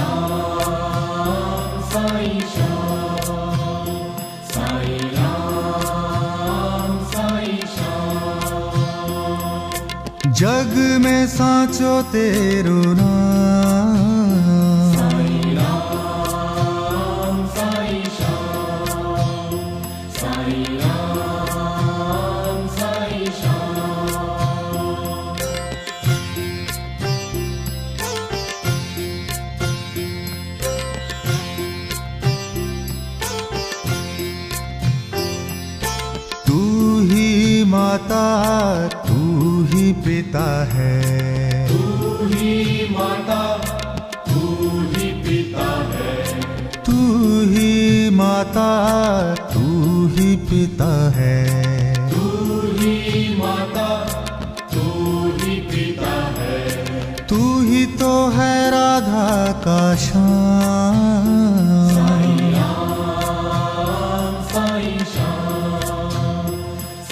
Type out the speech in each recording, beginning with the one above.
राम साईं श्याम, साईं राम साईं श्याम। जग में साचो तेरो नाम, साईं राम साईं श्याम, साईं राम साईं श्याम। तू ही माता तू ही पिता है, तू ही माता तू ही पिता है, तू ही माता तू ही पिता है। तू ही माता तू ही पिता है, तू ही तो है राधा का श्याम। साईं राम साईं श्याम,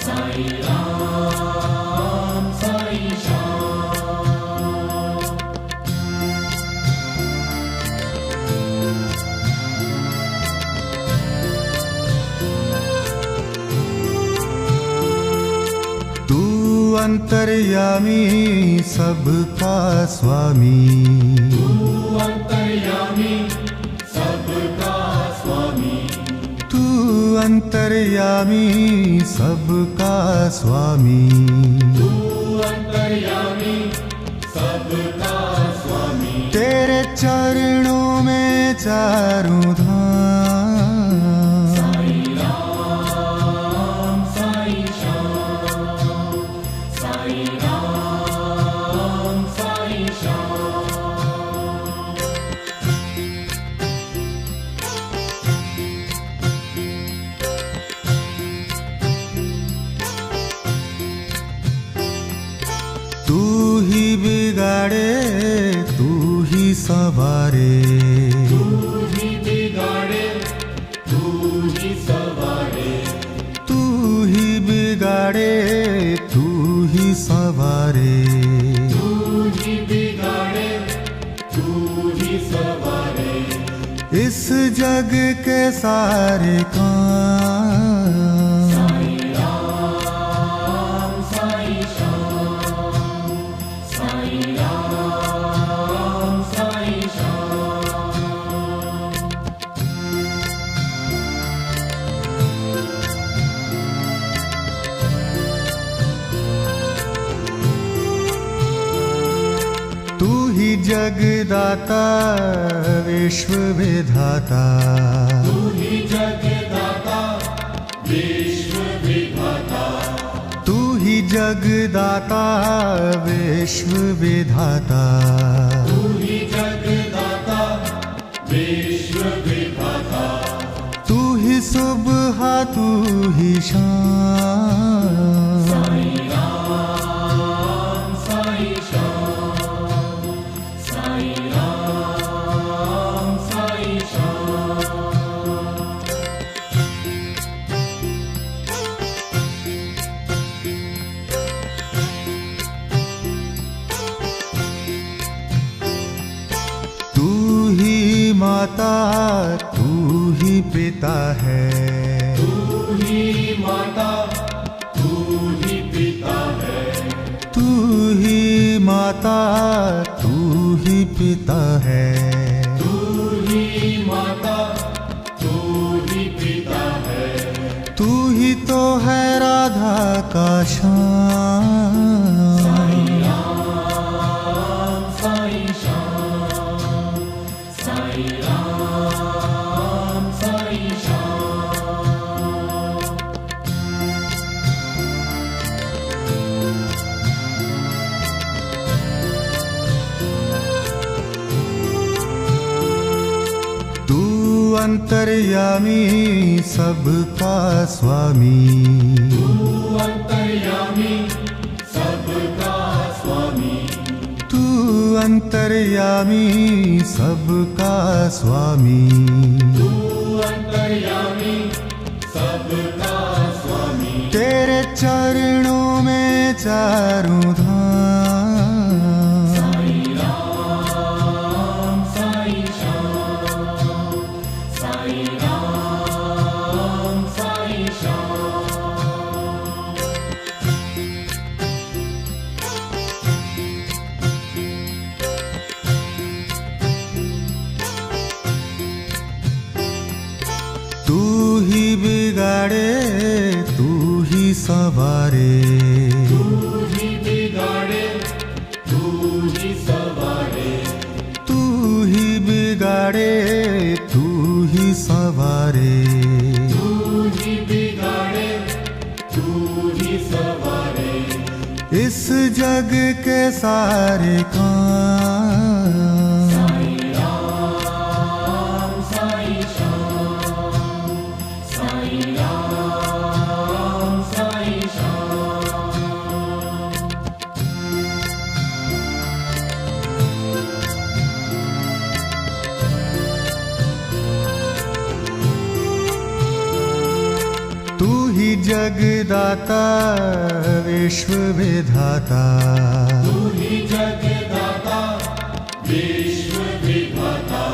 साईं राम साईं श्याम। तू अंतर्यामी सबका स्वामी, तू अंतर्यामी सबका स्वामी, तू अंतर्यामी सबका स्वामी। तू अंतर्यामी सबका स्वामी। तेरे चरणों में चारों धाम, साईं राम साईं श्याम, साईं राम साईं श्याम। तू ही बिगाड़े तू ही संवारे, तू ही बिगाड़े तू ही सवारे, तू ही बिगाड़े तू ही संवारे। तू ही बिगाड़े तू ही सवारे। इस जग के सारे काम, साईं राम साईं श्याम, साईं राम साईं श्याम। तू ही जगदाता विश्व विधाता, तू ही जगदाता विश्व विधाता, तू ही जगदाता विश्व विधाता। तू ही जगदाता विश्व विधाता। तू ही सुबह तू ही शाम, साईं राम साईं श्याम, साईं राम साईं श्याम। तू ही माता तू ही पिता है, तू ही माता तू ही पिता है, तू ही माता तू ही पिता है। तू ही माता तू ही पिता है, तू ही तो है राधा का श्याम। साईं राम साईं श्याम, साईं राम साईं श्याम। तू अंतर्यामी सबका स्वामी, तू अंतर्यामी सबका स्वामी, तू अंतर्यामी सबका स्वामी। तू अंतर्यामी सबका स्वामी। तेरे चरणों में चारों धाम, साईं राम साईं श्याम, तू ही बिगाड़े तू ही संवारे, तू ही बिगाड़े तू ही संवारे, तू ही बिगाड़े तू ही संवारे, तू ही बिगाड़े तू ही संवारे, इस जग के सारे काम। साईं राम साईं श्याम, साईं राम साईं श्याम। तू ही जगदाता विश्व विधाता, तू ही जगदाता विश्व विधाता,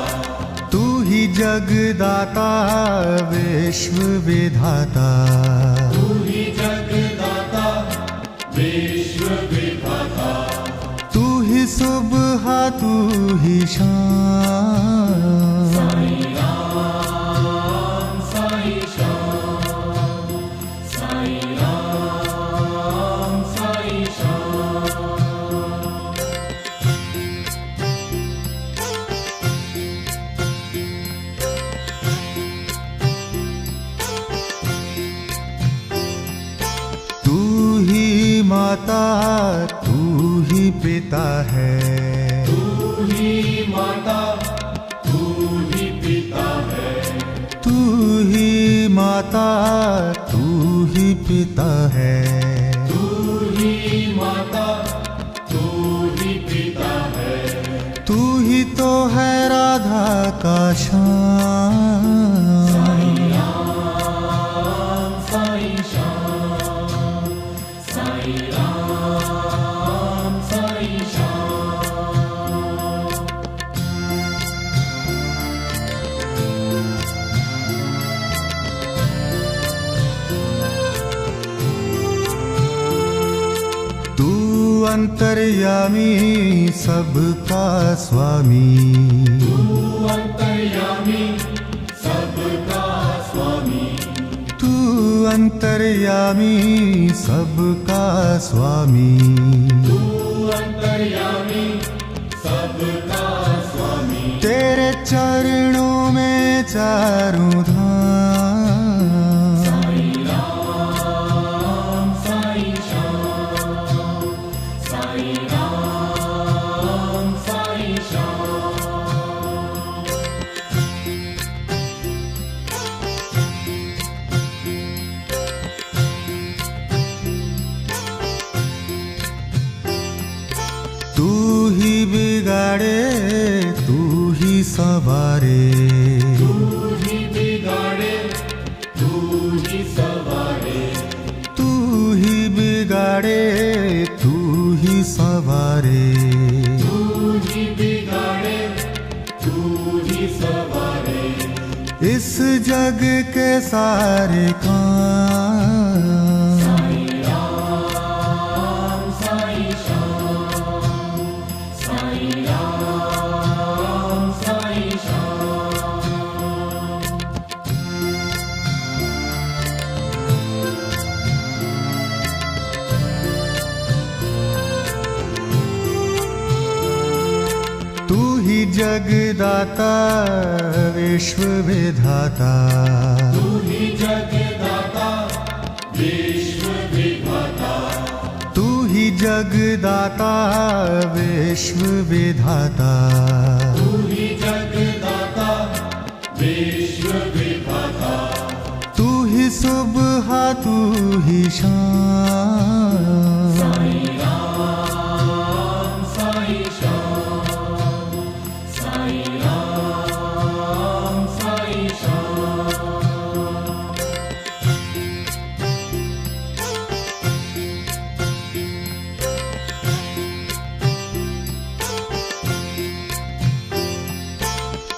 तू ही जगदाता विश्व विधाता, तू ही जगदाता विश्व विधाता, तू ही सुबह तू ही शाम। साईं राम साईं श्याम, साईं राम साईं श्याम। तू ही माता तू ही पिता है, तू ही माता तू ही पिता है, तू ही माता तू ही पिता है, तू ही माता तू ही पिता है, तू ही तो है राधा का श्याम। साईं राम साईं श्याम, साईं राम साईं श्याम। तू अंतर्यामी सबका स्वामी, तू अंतर्यामी सबका स्वामी, तू अंतर्यामी सबका स्वामी, तू अंतर्यामी सबका स्वामी। तेरे चरणों में चारों धाम। साईं राम साईं श्याम, साईं राम साईं श्याम। तू ही बिगाड़े तू ही संवारे, तू ही बिगाड़े तू ही संवारे, तू ही बिगाड़े तू ही संवारे, तू ही बिगाड़े तू ही संवारे, इस जग के सारे काम। साईं राम साईं श्याम, साईं राम साईं श्याम। तू ही जगदाता विश्व विधाता, तू ही जगदाता विश्व विधाता, तू ही जगदाता विश्व विधाता, तू ही जगदाता विश्व विधाता, तू ही सुबह तू ही शाम। साईं राम साईं श्याम, साईं राम साईं श्याम।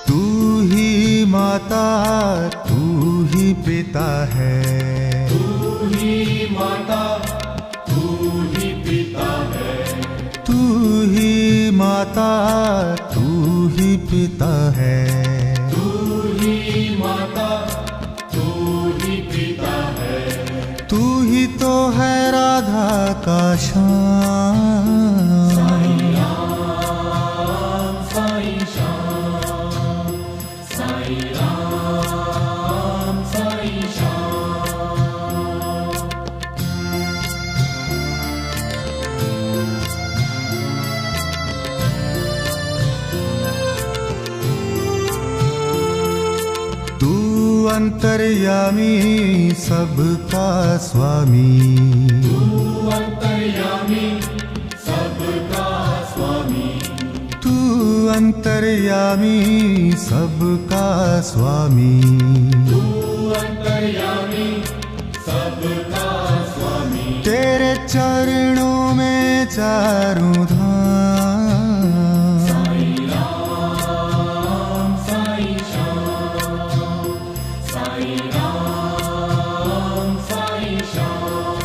तू ही माता तू ही पिता है, तू ही माता तू ही पिता है, तू ही माता तू ही पिता है, तू ही माता तू ही तो है राधा का श्याम। साईं राम साईं श्याम, साईं राम साईं श्याम। तू अंतर्यामी सबका स्वामी, तू अंतर्यामी सबका स्वामी, तू अंतर्यामी सबका स्वामी। तू अंतर्यामी सबका स्वामी। तेरे चरणों में चारों धाम। साईं राम साईं श्याम, साईं राम साईं श्याम।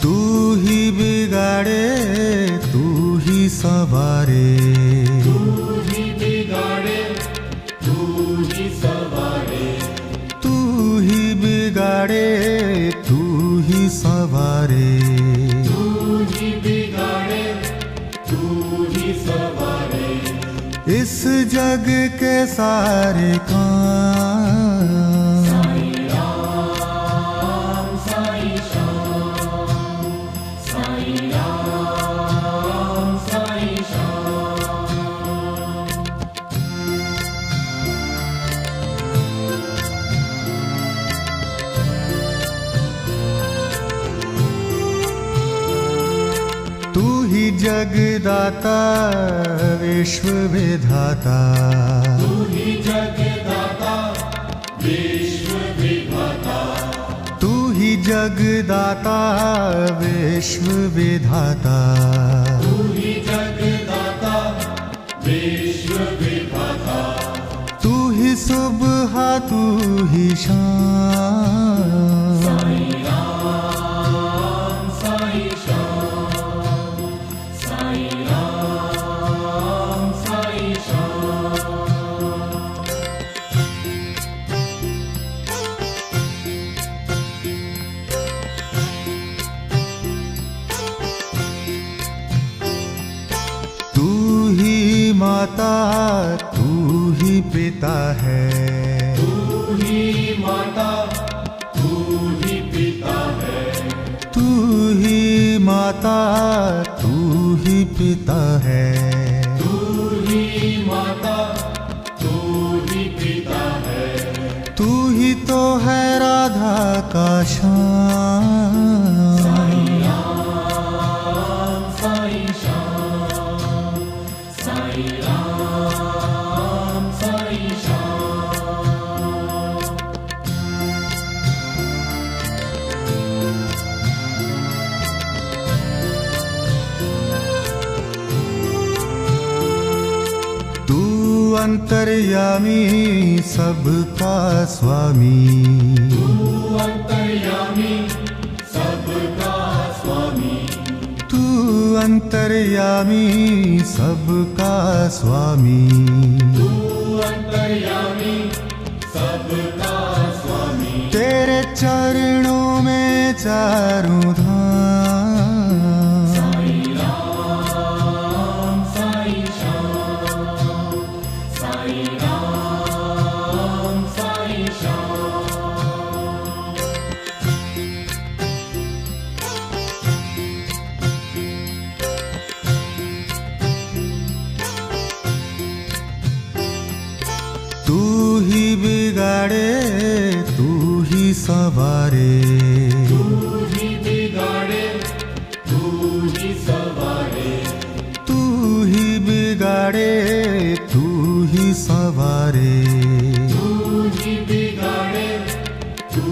तू ही बिगाड़े तू ही संवारे, तू ही बिगाड़े तू ही सवारे, तू ही बिगाड़े तू ही संवारे। तू ही बिगाड़े तू ही सवारे। इस जग के सारे काम। साईं राम साईं श्याम, साईं राम साईं श्याम। तू ही जगदाता विश्व विधाता, तू ही जगदाता विश्व विधाता, तू ही जगदाता विश्व विधाता। तू ही जगदाता विश्व विधाता। तू ही सुबह तू ही शाम। साईं राम साईं श्याम, साईं राम साईं श्याम। तू ही माता तू ही पिता है, तू ही माता तू ही पिता है, तू ही माता तू ही पिता है। तू ही माता तू ही पिता है। तू ही तो है राधा का श्याम। साईं राम साईं श्याम, साईं राम साईं श्याम। श्याम। तू अंतर्यामी सबका स्वामी, तू अंतर्यामी सबका स्वामी, तू अंतर्यामी सबका स्वामी। तू अंतर्यामी सबका स्वामी। तेरे चरणों में चारों धाम। साईं राम साईं श्याम, साईं राम साईं श्याम। तू ही बिगाड़े तू ही संवारे, तू ही बिगाड़े तू ही सवारे, तू ही बिगाड़े तू ही संवारे। तू ही बिगाड़े तू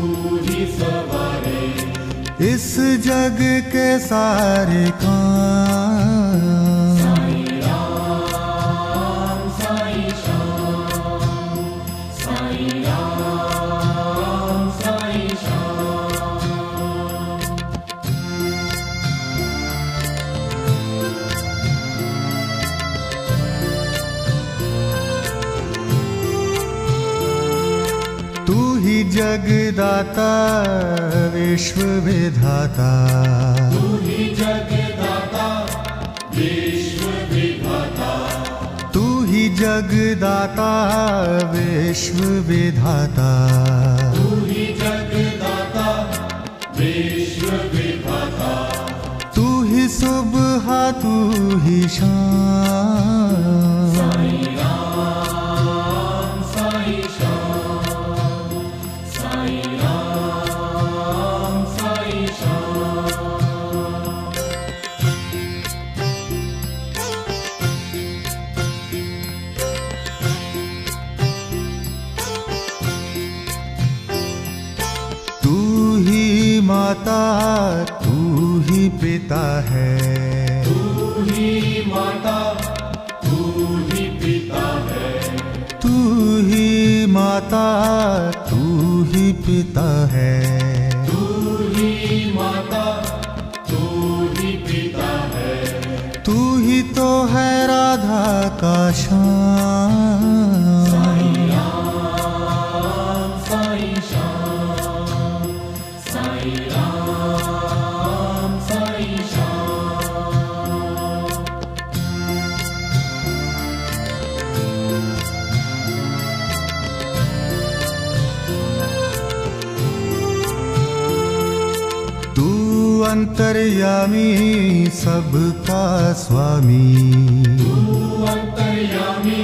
ही सवारे। इस जग के सारे काम। साईं राम साईं श्याम, साईं राम साईं श्याम। जगदाता विश्व विधाता, तू ही जगदाता विश्व विधाता, तू ही जगदाता विश्व विधाता, तू ही जगदाता विश्व विधाता, तू ही सुबह तू ही शाम, साई राम साई श्याम, साई राम साई श्याम। तू ही माता तू ही पिता है, तू ही माता तू ही पिता है, तू ही माता तू ही पिता है, तू ही माता तू ही पिता है, तू ही तो है राधा का श्याम, साई राम साई श्याम, साई राम साई श्याम। तू अंतर्यामी सबका स्वामी, तू अंतर्यामी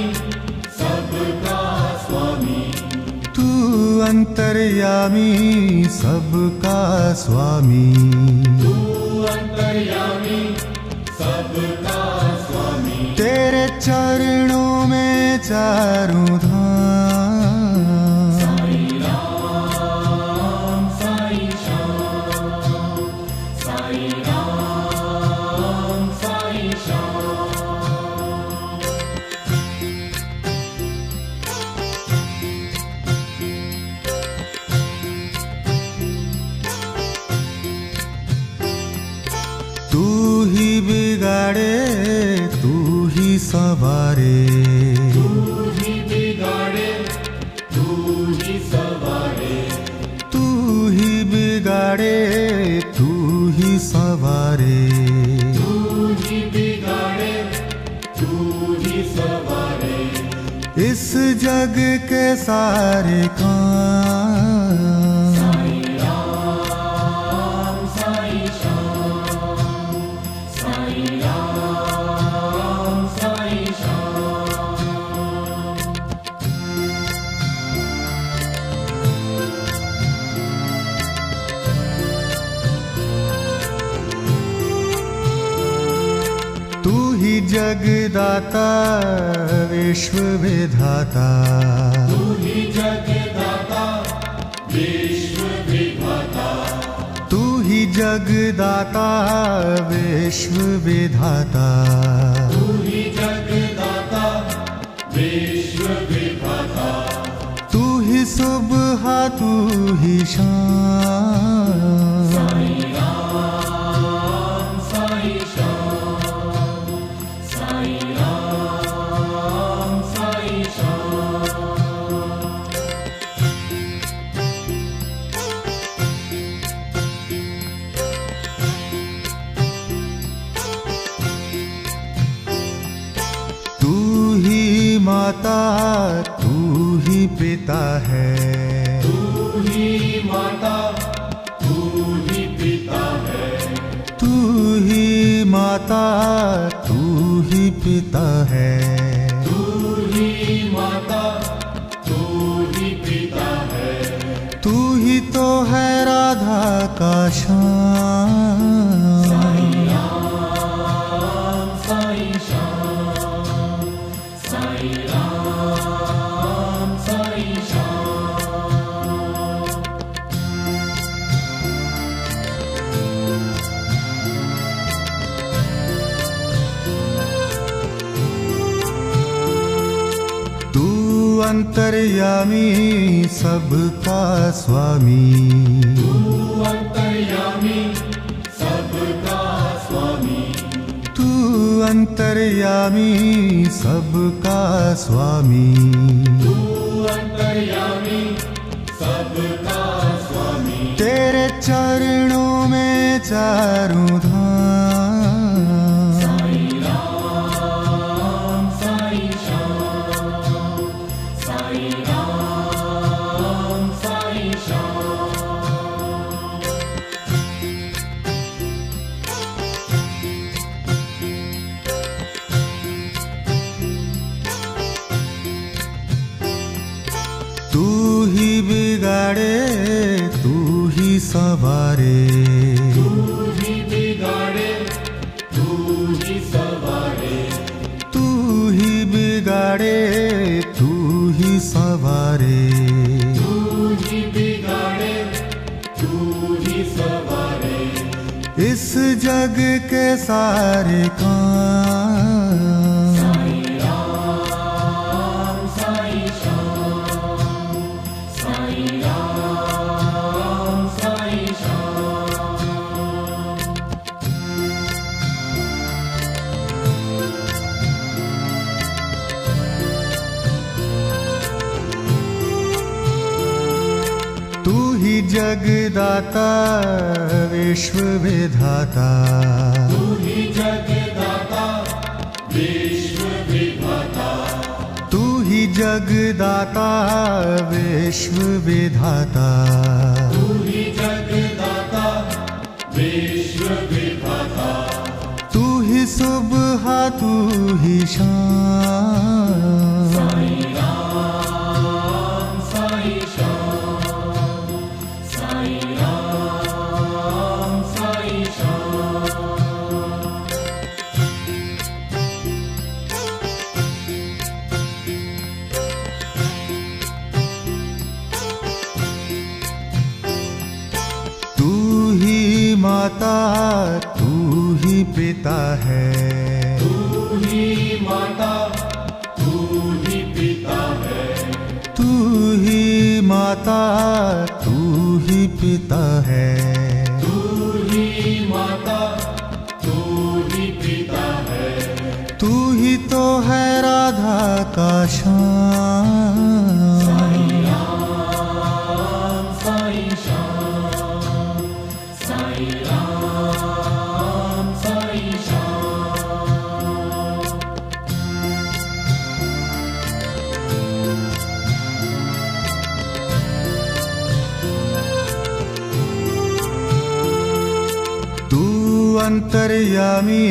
सबका स्वामी, तू अंतर्यामी सबका स्वामी, तू अंतर्यामी सबका स्वामी। तेरे चरणों में चारों धाम, साई राम साई श्याम, साई राम साई श्याम। तू ही बिगाड़े तू ही सवारे, तू ही बिगाड़े तू ही सवारे, तू ही बिगाड़े तू ही सवारे, तू ही बिगाड़े तू ही सवारे। इस जग के सारे काम, साई राम साई श्याम, साई राम साई श्याम। तू ही जगदाता विश्व विधाता, तू ही जगदाता विश्व विधाता, तू ही जगदाता विश्व विधाता, तू ही जगदाता विश्व विधाता, तू ही सुबह तू ही शाम, साई राम साई श्याम, साई राम साई श्याम। तू ही माता तू ही पिता है, तू ही माता तू ही पिता है, तू ही माता तू ही पिता है, तू ही माता तू ही पिता है, तू ही तो है राधा का श्याम, साई राम साई श्याम, साई राम साई श्याम। तू अंतर्यामी सबका स्वामी, तू अंतर्यामी सबका स्वामी, तू अंतर्यामी सबका स्वामी, तू अंतर्यामी सब सबका स्वामी। तेरे चरणों में चारों धाम। साईं राम साईं श्याम, साईं राम साईं श्याम। तू ही बिगाड़े तू ही सवारे, तू ही बिगाड़े तू ही सवारे, तू ही बिगाड़े तू ही सवारे। तू ही बिगाड़े तू ही सवारे। इस जग के सारे काम। साईं राम साईं श्याम, साईं राम साईं श्याम। तू ही जगदाता विश्व विधाता, तू ही जगदाता विश्व विधाता, तू ही जगदाता विश्व विधाता। तू ही जगदाता विश्व विधाता। तू ही सुबह तू ही शाम। साईं राम साईं श्याम, साईं राम साईं श्याम। तू ही माता तू ही पिता है, तू ही माता तू ही पिता है, तू ही माता तू ही पिता है। तू ही माता तू ही पिता है। तू ही तो है राधा का श्याम। साईं राम साईं श्याम, साईं राम साईं श्याम। तू अंतर्यामी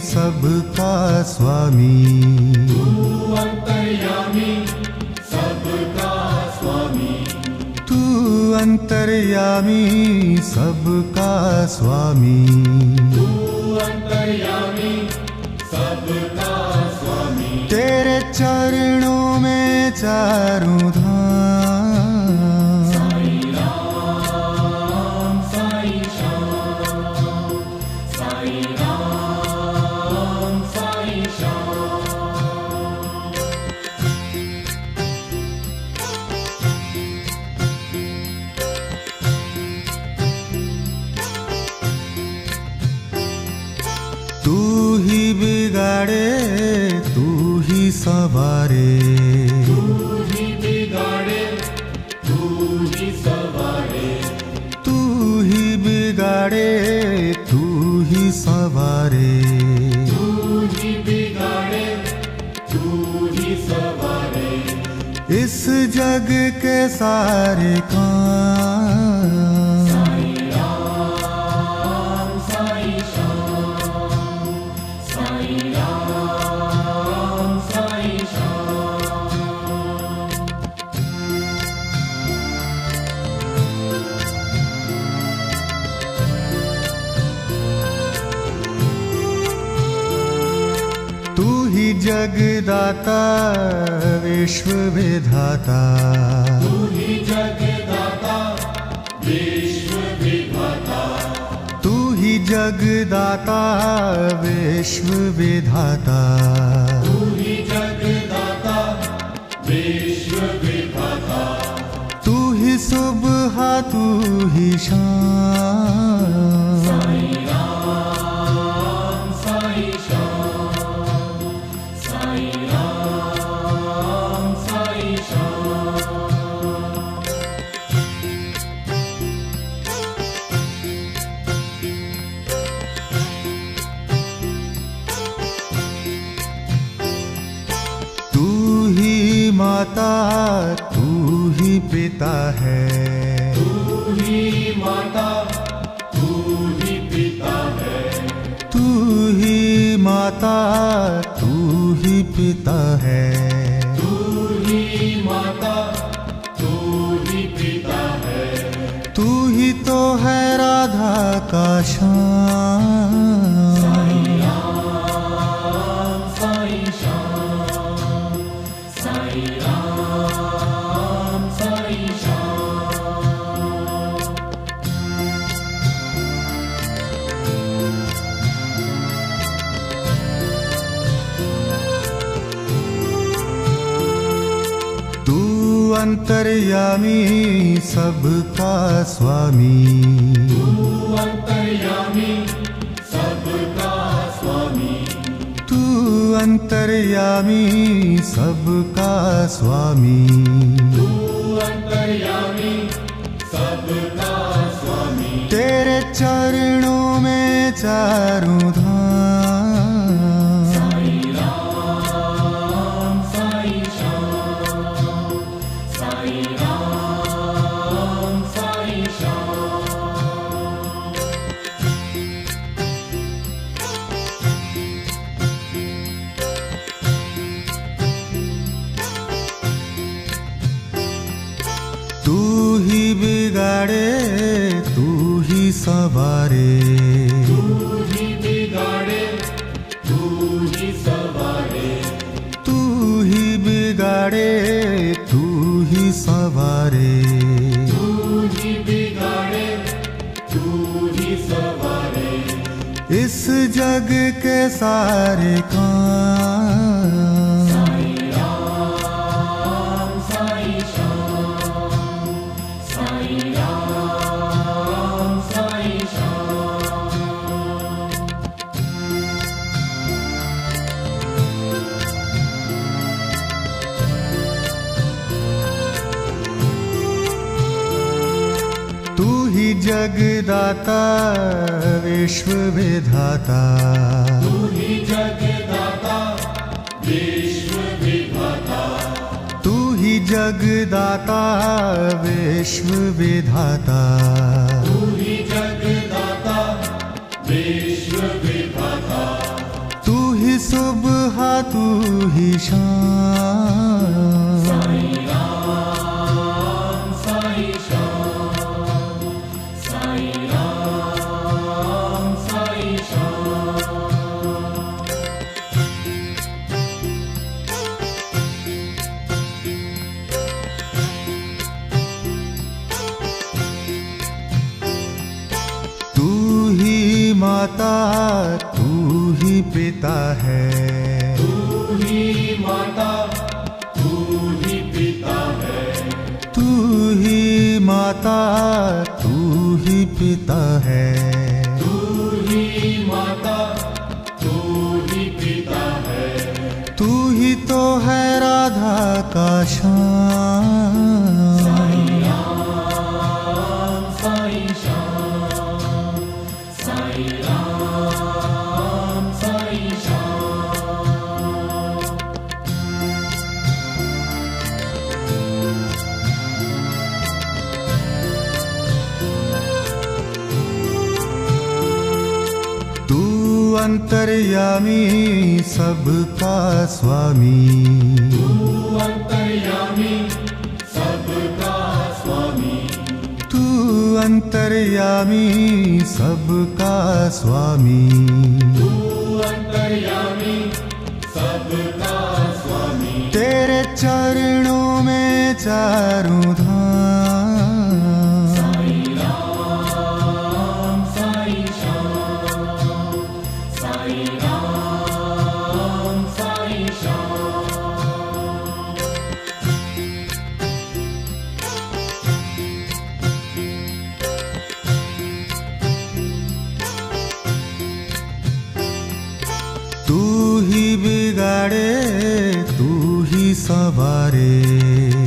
सबका स्वामी, तू अंतर्यामी सबका स्वामी, तू अंतर्यामी सबका स्वामी। तू अंतर्यामी सबका स्वामी। तेरे चरणों में चारों धाम। साईं राम साईं श्याम, साईं राम साईं श्याम। तू ही बिगाड़े तू ही सवारे, तू ही बिगाड़े तू ही सवारे, तू ही बिगाड़े तू ही सवारे। तू ही बिगाड़े तू ही सवारे। इस जग के सारे काम। साईं राम साईं श्याम, साईं राम साईं श्याम। तू ही जगदाता विश्व विधाता, तू ही जगदाता विश्व विधाता, तू ही जगदाता विश्व विधाता। तू ही जगदाता विश्व विधाता। तू ही सुबह तू ही शाम। साईं राम साईं श्याम, साईं राम साईं श्याम। माता तू ही पिता है, तू ही माता तू ही पिता है, तू ही माता तू ही पिता है, तू ही माता तू ही पिता है, तू ही तो है राधा का श्याम। साईं राम साईं श्याम, साईं राम साईं श्याम। तू अंतर्यामी सबका स्वामी, तू अंतर्यामी सबका स्वामी, तू अंतर्यामी सबका स्वामी, तू अंतर्यामी सबका स्वामी। तेरे चरणों में चारों धाम। साईं राम साईं श्याम, साईं राम साईं श्याम। तू ही बिगाड़े तू ही सवारे, तू ही बिगाड़े तू ही सवारे, तू ही बिगाड़े तू ही सवारे, तू ही बिगाड़े तू ही सवारे। इस जग के सारे काम। साईं राम साईं श्याम, साईं राम साईं श्याम। तू ही जगदाता विश्व विधाता, तू ही जगदाता विश्व विधाता, तू ही जगदाता विश्व विधाता, तू ही जगदाता विश्व विधाता। तू ही सुबह तू ही शाम। साईं राम साईं श्याम, साईं राम साईं श्याम। तू ही माता तू ही पिता है, तू ही माता तू ही पिता है, तू ही माता तू ही पिता है, तू ही माता तू ही पिता है। तू ही तो है राधा का श्याम। साईं राम साईं श्याम, साईं राम साईं श्याम। तू अंतर्यामी सबका स्वामी, तू अंतर्यामी सबका स्वामी, तू अंतर्यामी सबका स्वामी, तू अंतर्यामी सबका स्वामी। तेरे चरणों में चारों धाम। साईं राम साईं श्याम, साईं राम साईं श्याम। तू ही बिगाड़े तू ही सवारे,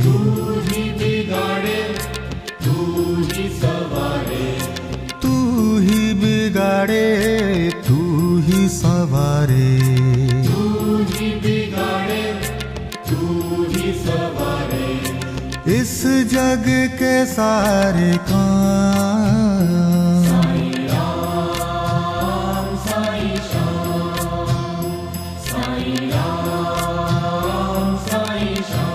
तू ही बिगाड़े तू ही सवारे, तू ही बिगाड़े तू ही सवारे, तू ही बिगाड़े तू ही सवारे। जग के सारे काम। साईं राम साईं श्याम, साईं राम साईं श्याम।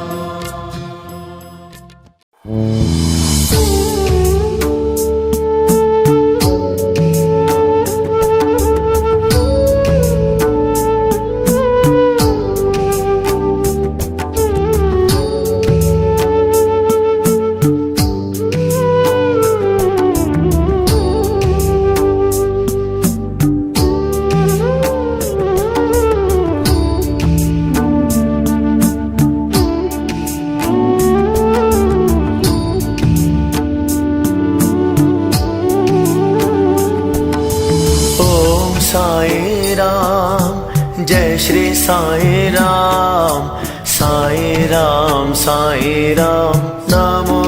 साईं राम, जय श्री साईं राम, साईं राम साईं राम, नमो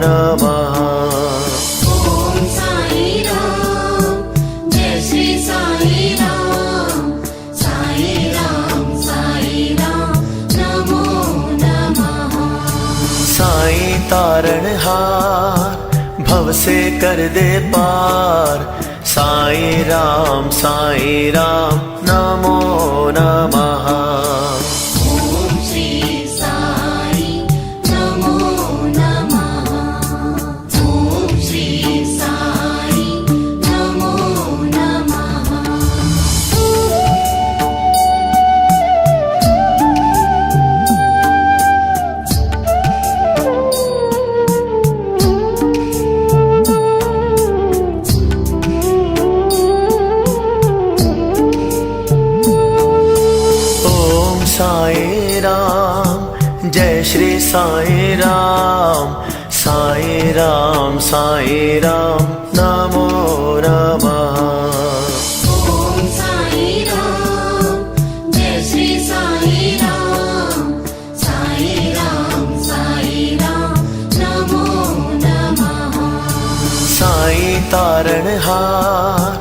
नमः। ओम साईं राम, जय श्री साईं राम, साईं राम साईं राम, नमो नमः। साईं तारणहार, भव से कर दे पार, साईं राम नमो नमः। ओम श्री साई नमो नमः। ओम श्री साई नमो नमः। साईं राम, जय श्री साईं राम, साईं राम नमो नमः। ओम साईं राम, जय श्री साईं राम, साईं राम नमो नमः। साईं तारणहार,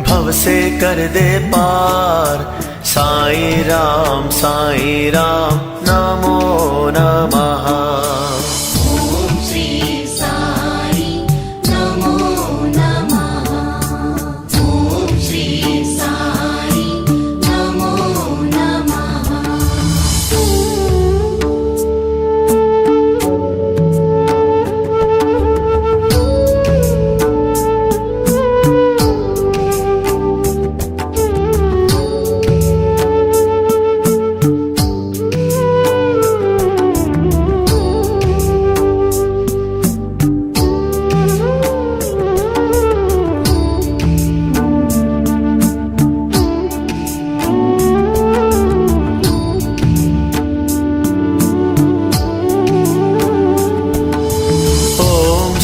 भव से कर दे पार, साईं राम नमो नमः। ओम श्री साई नमो नमः। ओम श्री साई नमो नमः।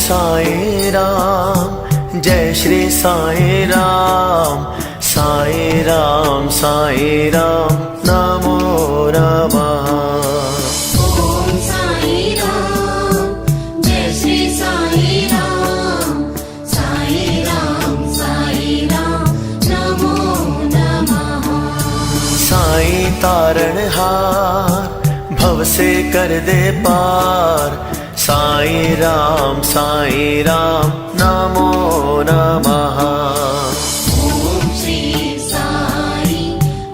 साईं राम, जय श्री साईं राम, साईं राम नमो नमः। ओम साईं राम, जय श्री साईं राम, साईं राम नमो नमः। साईं तारणहार, भव से कर दे पार, साईं राम नमो नमः। ओम श्री साई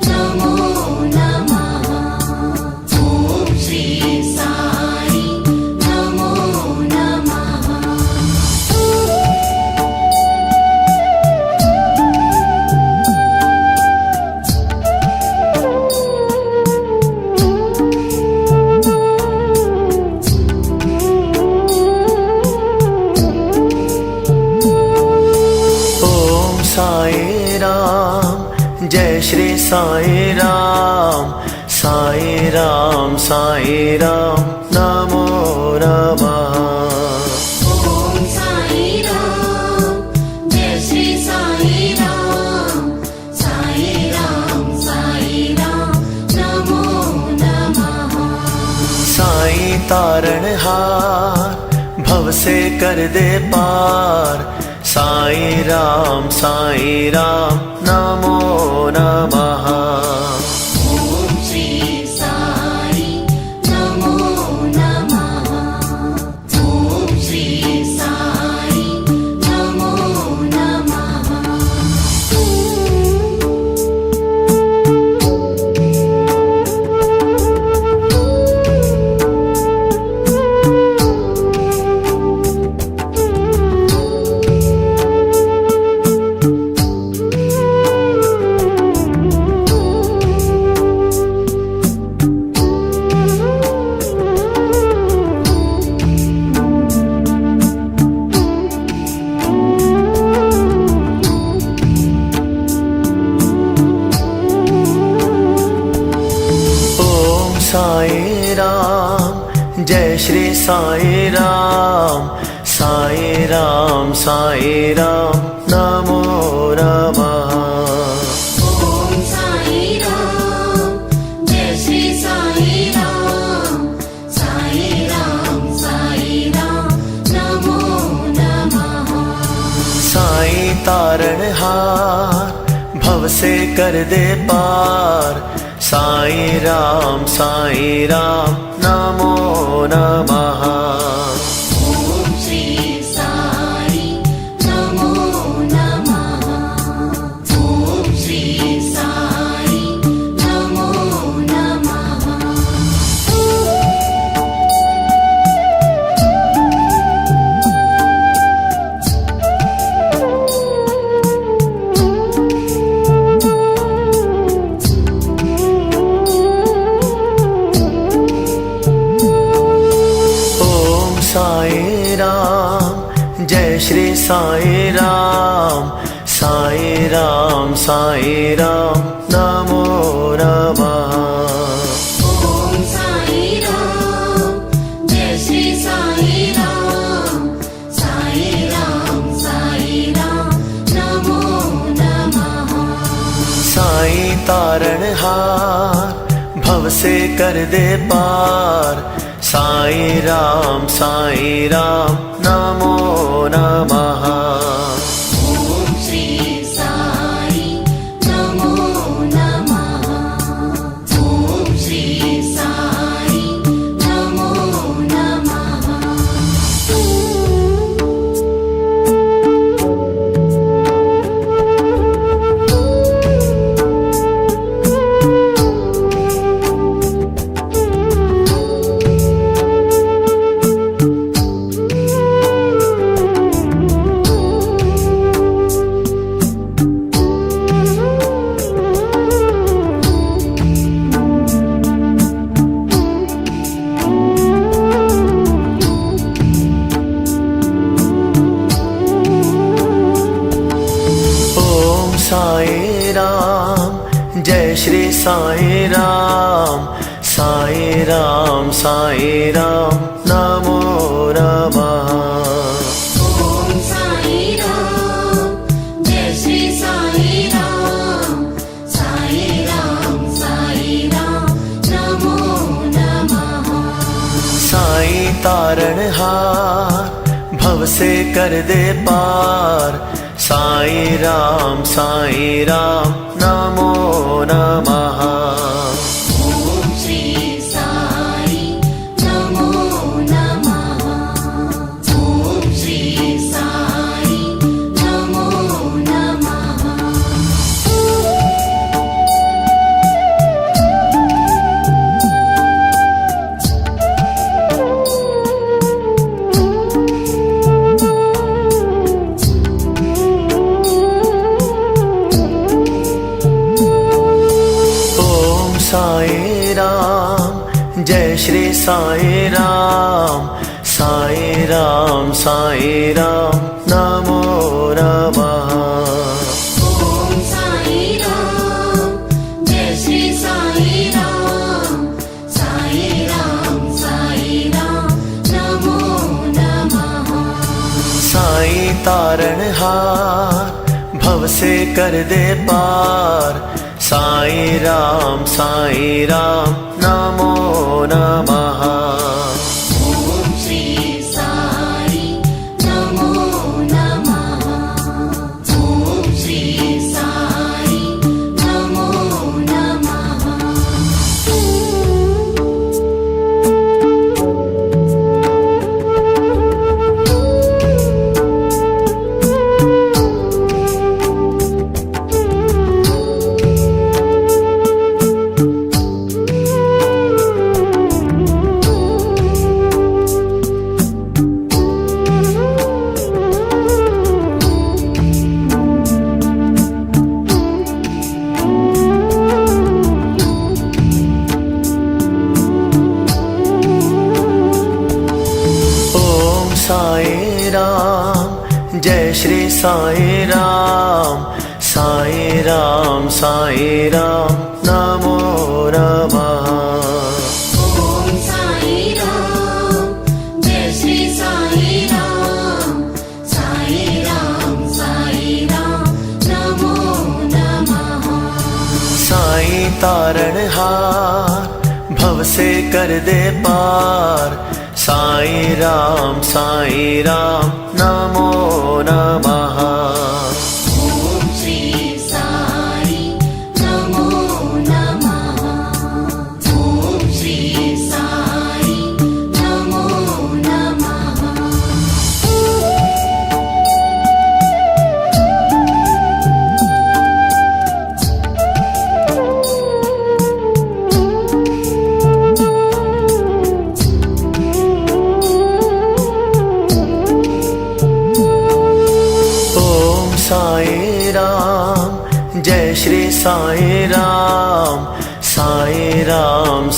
नमो नमः। ओम श्री साई नमो नमः। साईं राम, जय श्री साईं राम, साईं राम नमो नमः। ओम साईं राम, जय श्री साईं राम, साईं राम नमो नमः। साईं तारणहार, भव से कर दे पार, साईं राम नमो नमः। ओम श्री साई नमो नमः। ओम जय श्री साई राम साई राम साई राम नमो नमः। ओम साई राम जय श्री साई राम साई राम नमो नमः। साई तारणहार भव से कर दे पार साई राम नमो नमः। ओम श्री साई नमो नमः। ओम श्री साई नमो नमः। साई राम जय श्री साई राम नमो नमः। ओम साई राम जय श्री साई राम नमो नमः। साई तारणहार भव से कर दे पार साई राम नमो नमः। ओम श्री साई नमो नमः। ओम श्री साई नमो नमः। साई राम जय श्री साई राम नमो नमः। ओम साई राम जय श्री साई राम नमो नमः। साई तारणहार भव से कर दे पार साई राम नमो नमः। ओम श्री साई नमो नमः। ओम श्री साई नमो नमः। साई राम जय श्री साई राम नमो नमः। ओम साई राम जय श्री साई राम नमो नमः। साई तारणहार भव से कर दे पार साई राम नमो नमः। ओम श्री साई नमो नमः। ओम श्री साई नमो नमः। साई राम जय श्री साई राम नमो नमः। ओम साई राम साईं तारणहार, भव से कर दे पार। साईं राम नमो नमः। ॐ श्री साई नमो नमः। ॐ श्री साई नमो नमः। साईं राम, जय श्री साईं राम। साईं राम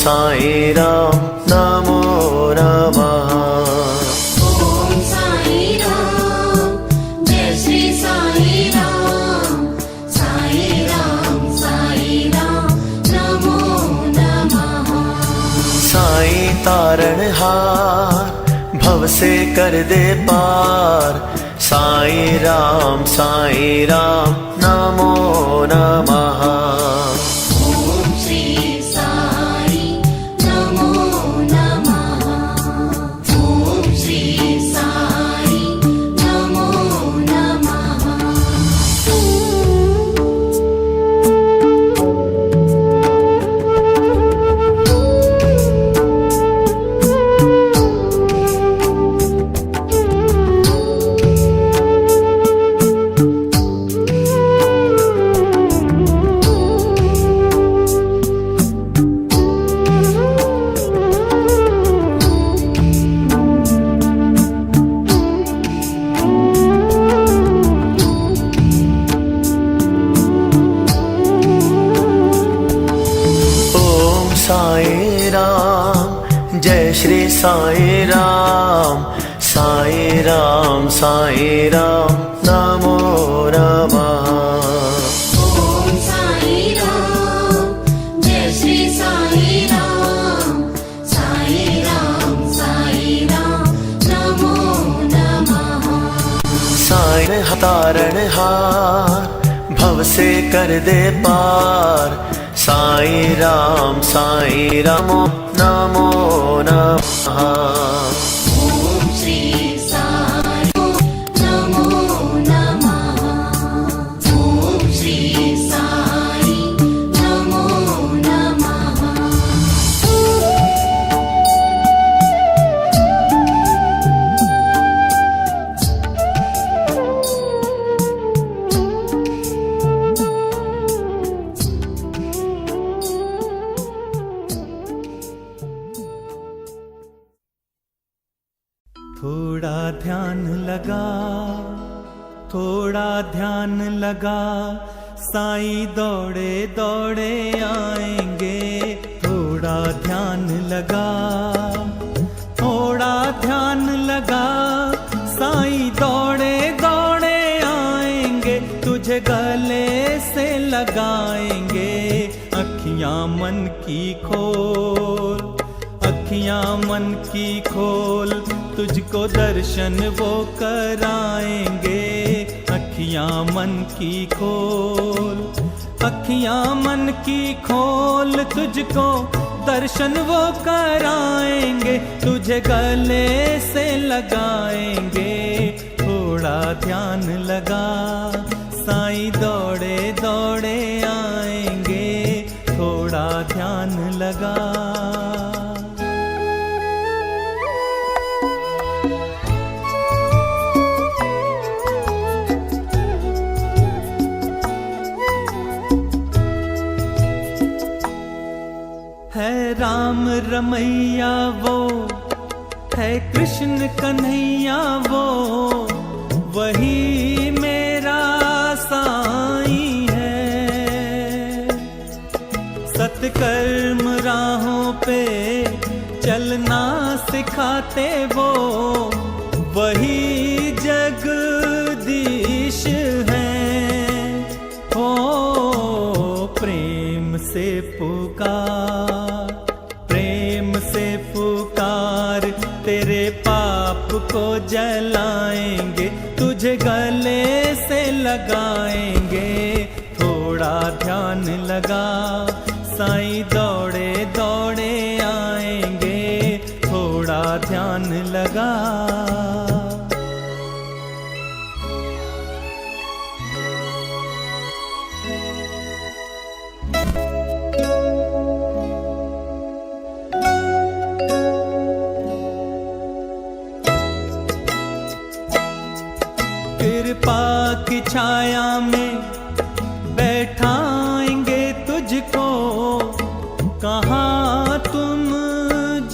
नमो नमः। ॐ साई राम, जय श्री साई राम। साई राम नमो नमः। साईं तारणहार, भव से कर दे पार। साईं राम नमो नमः। ॐ श्री साई नमो नमः। ॐ श्री साई नमो नमः। साईं राम, जय श्री साईं राम। साईं राम नमो नमः। ॐ साई राम, जय श्री साई राम। साई राम नमो नमः। साईं तारणहार, भव से कर दे पार। साईं राम नमो नमः। ॐ श्री साई नमो नमः। ॐ श्री साई नमो नमः। थोड़ा ध्यान लगा, साईं दौड़े दौड़े आएंगे। थोड़ा ध्यान लगा, थोड़ा ध्यान लगा, साईं दौड़े दौड़े आएंगे। तुझे गले से लगाएंगे। अखियां मन की खोल, अखियां मन की खोल, तुझको दर्शन वो कराएंगे। अखियां मन की खोल, अखियां मन की खोल, तुझको दर्शन वो कराएंगे। तुझे गले से लगाएंगे। थोड़ा ध्यान लगा, साईं दौड़े दौड़े आएंगे। थोड़ा ध्यान लगा। है राम रमैया वो, है कृष्ण कन्हैया वो, वही मेरा साईं है। सत्कर्म राहों पे चलना सिखाते वो, वही जगदीश हैं। हो प्रेम से पुकार, प्रेम से पुकार, तेरे पाप को जलाएंगे। तुझे गले से लगाएंगे। थोड़ा ध्यान लगा, साईं दौड़े दौड़े आएंगे, थोड़ा ध्यान लगा। कृपा की छाया में बैठाएंगे तुझको, कहाँ तुम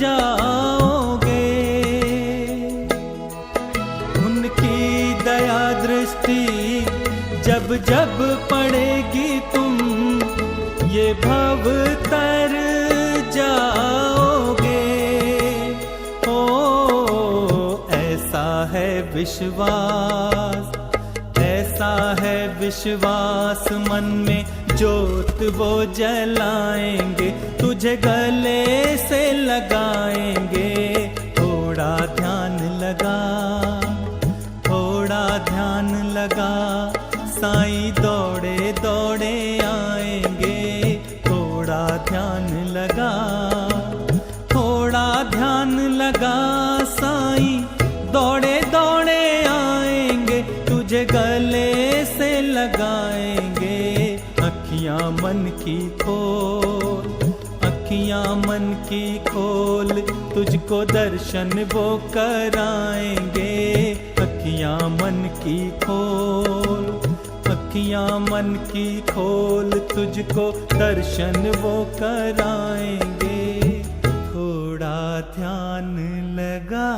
जाओगे। उनकी दया दृष्टि जब जब पड़ेगी, तुम ये भव तर जाओगे। ओ ऐसा है विश्वास, ऐसा है विश्वास मन में, ज्योत वो जलाएंगे, तुझे गले से लगाएंगे। थोड़ा ध्यान लगा, थोड़ा ध्यान लगा, साईं दौड़े दौड़े आएंगे। थोड़ा ध्यान लगा, थोड़ा ध्यान लगा, साईं दौड़े दौड़े आएंगे, तुझे गले से लगाएंगे। अखियां मन की खोल, अखियां मन की खोल, तुझको दर्शन वो कराएंगे। अखियां मन की खोल, अखियां मन की खोल, तुझको दर्शन वो कराएंगे। थोड़ा ध्यान लगा।